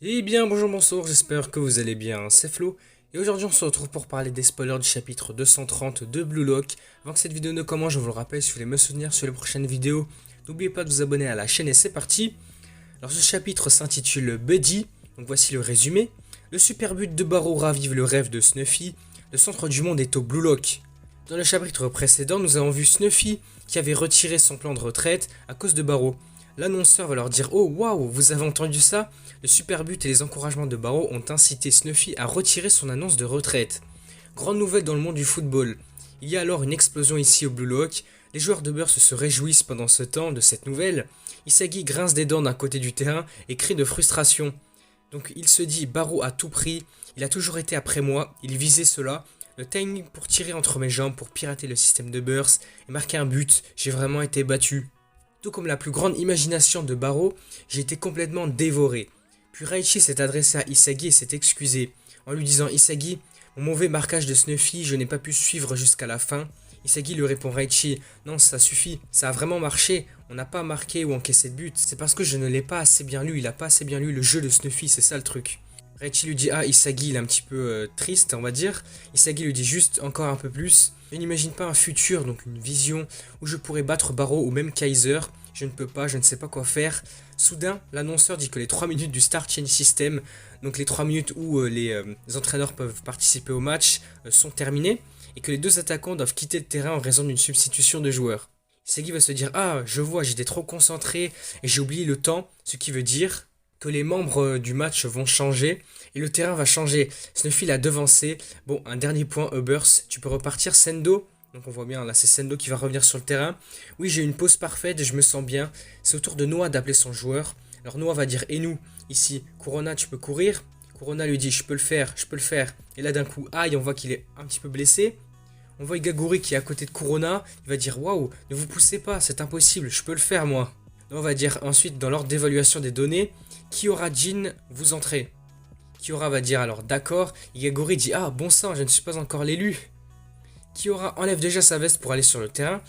Eh bien, bonjour, bonsoir, j'espère que vous allez bien, c'est Flo, et aujourd'hui on se retrouve pour parler des spoilers du chapitre 230 de Blue Lock. Avant que cette vidéo ne commence, je vous le rappelle, si vous voulez me soutenir sur les prochaines vidéos, n'oubliez pas de vous abonner à la chaîne et c'est parti. Alors ce chapitre s'intitule Buddy, donc voici le résumé. Le super but de Barrow ravive le rêve de Snuffy, le centre du monde est au Blue Lock. Dans le chapitre précédent, nous avons vu Snuffy qui avait retiré son plan de retraite à cause de Barrow. L'annonceur va leur dire « Oh waouh, vous avez entendu ça ?» Le super but et les encouragements de Barrow ont incité Snuffy à retirer son annonce de retraite. Grande nouvelle dans le monde du football. Il y a alors une explosion ici au Blue Lock. Les joueurs de Burst se réjouissent pendant ce temps de cette nouvelle. Isagi grince des dents d'un côté du terrain et crie de frustration. Donc il se dit Barrow à tout prix, il a toujours été après moi, il visait cela. Le timing pour tirer entre mes jambes, pour pirater le système de Burst et marquer un but, j'ai vraiment été battu. Tout comme la plus grande imagination de Barrow, j'ai été complètement dévoré. Puis Raichi s'est adressé à Isagi et s'est excusé, en lui disant « Isagi, mon mauvais marquage de Snuffy, je n'ai pas pu suivre jusqu'à la fin. » Isagi lui répond Raichi « Non, ça suffit, ça a vraiment marché, on n'a pas marqué ou encaissé de but, c'est parce que je ne l'ai pas assez bien lu, il a pas assez bien lu le jeu de Snuffy, c'est ça le truc. » Raichi lui dit « Ah, Isagi, il est un petit peu triste, on va dire. » Isagi lui dit juste encore un peu plus. « Je n'imagine pas un futur, donc une vision, où je pourrais battre Barrow ou même Kaiser. Je ne peux pas, je ne sais pas quoi faire. » Soudain, l'annonceur dit que les 3 minutes du Start Change System, donc les 3 minutes où les entraîneurs peuvent participer au match, sont terminées, et que les deux attaquants doivent quitter le terrain en raison d'une substitution de joueurs. Isagi va se dire « Ah, je vois, j'étais trop concentré et j'ai oublié le temps, ce qui veut dire que les membres du match vont changer et le terrain va changer. Snuffy l'a devancé. Bon, un dernier point, Ubbers. Tu peux repartir, Sendo. Donc on voit bien, là c'est Sendo qui va revenir sur le terrain. Oui, j'ai une pause parfaite, je me sens bien. C'est au tour de Noah d'appeler son joueur. Alors Noah va dire, et nous, ici, Corona, tu peux courir? Corona lui dit, je peux le faire, je peux le faire. Et là d'un coup, aïe, on voit qu'il est un petit peu blessé. On voit Igaguri qui est à côté de Corona. Il va dire, waouh, ne vous poussez pas, c'est impossible, je peux le faire moi. On va dire ensuite, dans l'ordre d'évaluation des données, Kiora Jin, vous entrez. Kiora va dire alors d'accord. Igaguri dit ah bon sang, je ne suis pas encore l'élu. Kiora enlève déjà sa veste pour aller sur le terrain.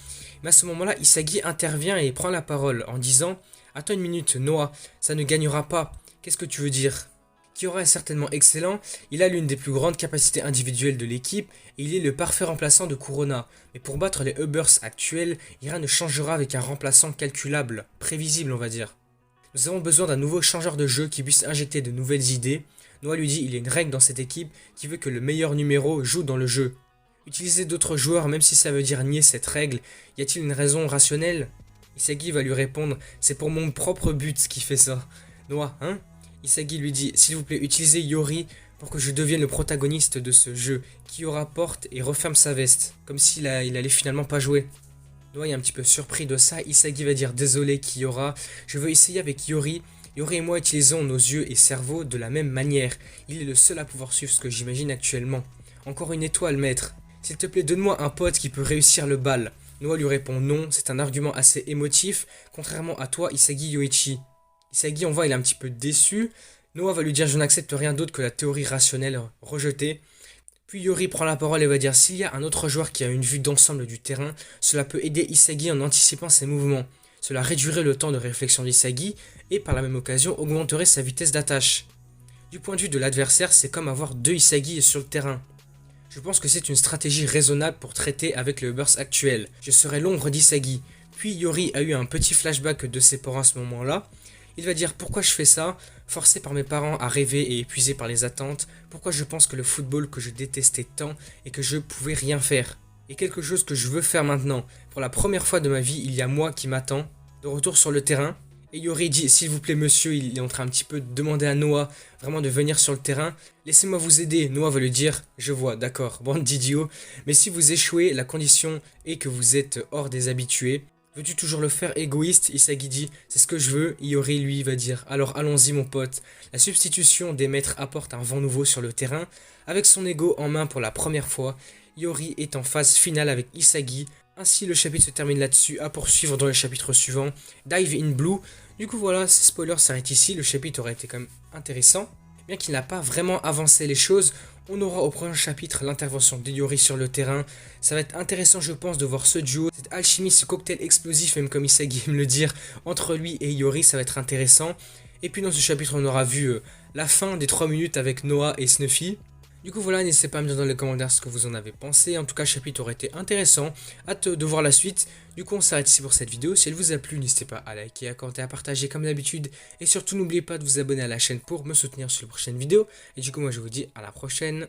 Mais à ce moment-là, Isagi intervient et prend la parole en disant attends une minute, Noah, ça ne gagnera pas. Qu'est-ce que tu veux dire? Kiora est certainement excellent, il a l'une des plus grandes capacités individuelles de l'équipe et il est le parfait remplaçant de Corona. Mais pour battre les Ubbers actuels, rien ne changera avec un remplaçant calculable, prévisible on va dire. Nous avons besoin d'un nouveau changeur de jeu qui puisse injecter de nouvelles idées. Noah lui dit il y a une règle dans cette équipe qui veut que le meilleur numéro joue dans le jeu. Utiliser d'autres joueurs même si ça veut dire nier cette règle, y a-t-il une raison rationnelle? Isagi va lui répondre c'est pour mon propre but qui fait ça. Noah, hein? Isagi lui dit s'il vous plaît utilisez Yori pour que je devienne le protagoniste de ce jeu. Kiora porte et referme sa veste, comme s'il allait finalement pas jouer. Noah est un petit peu surpris de ça, Isagi va dire désolé Kiora, je veux essayer avec Yori. Yori et moi utilisons nos yeux et cerveaux de la même manière. Il est le seul à pouvoir suivre ce que j'imagine actuellement. Encore une étoile, maître. S'il te plaît, donne-moi un pote qui peut réussir le bal. Noah lui répond non, c'est un argument assez émotif, contrairement à toi, Isagi Yoichi. Isagi, on voit, il est un petit peu déçu. Noah va lui dire je n'accepte rien d'autre que la théorie rationnelle rejetée. Puis Yori prend la parole et va dire s'il y a un autre joueur qui a une vue d'ensemble du terrain, cela peut aider Isagi en anticipant ses mouvements. Cela réduirait le temps de réflexion d'Isagi et par la même occasion augmenterait sa vitesse d'attache. Du point de vue de l'adversaire, c'est comme avoir deux Isagi sur le terrain. Je pense que c'est une stratégie raisonnable pour traiter avec le burst actuel. Je serai l'ombre d'Isagi. Puis Yori a eu un petit flashback de ses parents à ce moment-là. Il va dire pourquoi je fais ça, forcé par mes parents à rêver et épuisé par les attentes, pourquoi je pense que le football que je détestais tant et que je pouvais rien faire. Et quelque chose que je veux faire maintenant. Pour la première fois de ma vie, il y a moi qui m'attend, de retour sur le terrain. Et Yori dit, s'il vous plaît monsieur, il est en train un petit peu de demander à Noah vraiment de venir sur le terrain. Laissez-moi vous aider. Noah va lui dire, je vois, d'accord, bande d'idiots. Mais si vous échouez, la condition est que vous êtes hors des habitués. Veux-tu toujours le faire égoïste? Isagi dit, c'est ce que je veux. Iori lui va dire, alors allons-y mon pote. La substitution des maîtres apporte un vent nouveau sur le terrain. Avec son ego en main pour la première fois, Iori est en phase finale avec Isagi. Ainsi le chapitre se termine là-dessus, à poursuivre dans le chapitre suivant, Dive in Blue. Du coup voilà, ces spoilers s'arrêtent ici, le chapitre aurait été quand même intéressant. Bien qu'il n'a pas vraiment avancé les choses, on aura au prochain chapitre l'intervention d'Iori sur le terrain. Ça va être intéressant je pense de voir ce duo, cette alchimie, ce cocktail explosif, même comme Isagi aime le dire, entre lui et Iori, ça va être intéressant. Et puis dans ce chapitre on aura vu la fin des 3 minutes avec Noah et Snuffy. Du coup voilà, n'hésitez pas à me dire dans les commentaires ce que vous en avez pensé. En tout cas, le chapitre aurait été intéressant. Hâte de voir la suite. Du coup, on s'arrête ici pour cette vidéo. Si elle vous a plu, n'hésitez pas à liker, à commenter, à partager comme d'habitude. Et surtout, n'oubliez pas de vous abonner à la chaîne pour me soutenir sur les prochaines vidéos. Et du coup, moi je vous dis à la prochaine.